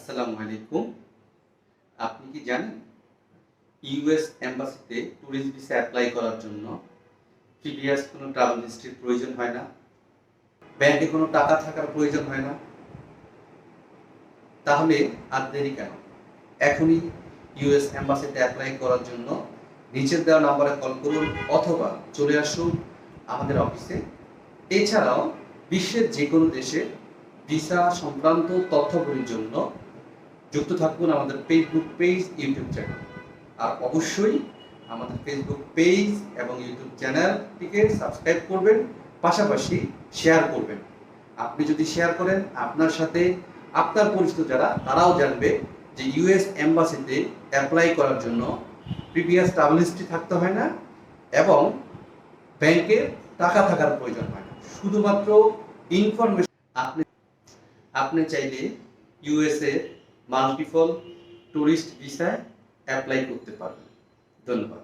আসসালামু আলাইকুম। আপনি কি জানেন ইউএস এম্বাসিতে ট্যুরিস্ট ভিসা অ্যাপ্লাই করার জন্য প্রিভিয়াস কোনো ট্রাভেল হিস্ট্রির প্রয়োজন হয় না, ব্যাংকে কোনো টাকা থাকার প্রয়োজন হয় না। তাহলে আর দেরি কেন? এখনই ইউএস এম্বাসিতে অ্যাপ্লাই করার জন্য নিচের দেওয়া নম্বরে কল করুন অথবা চলে আসুন আমাদের অফিসে। এছাড়াও বিশ্বের যে কোনো দেশে ভিসা সংক্রান্ত তথ্যগুলির জন্য যুক্ত থাকুন আমাদের ফেসবুক পেজ, ইউটিউব চ্যানেল। আর অবশ্যই আমাদের ফেসবুক পেজ এবং ইউটিউব চ্যানেলটিকে সাবস্ক্রাইব করবেন, পাশাপাশি শেয়ার করবেন। আপনি যদি শেয়ার করেন, আপনার সাথে আপনার পরিচিত যারা তারাও জানবে যে ইউএস এম্বাসিতে অ্যাপ্লাই করার জন্য প্রিভিয়াস ট্রাভেল হিস্ট্রি থাকতে হয় না এবং ব্যাংকে টাকা থাকার প্রয়োজন হয় না। শুধুমাত্র ইনফরমেশন। আপনি চাইলে ইউএসএ মাল্টিপল ট্যুরিস্ট ভিসায় অ্যাপ্লাই করতে পারবেন। ধন্যবাদ।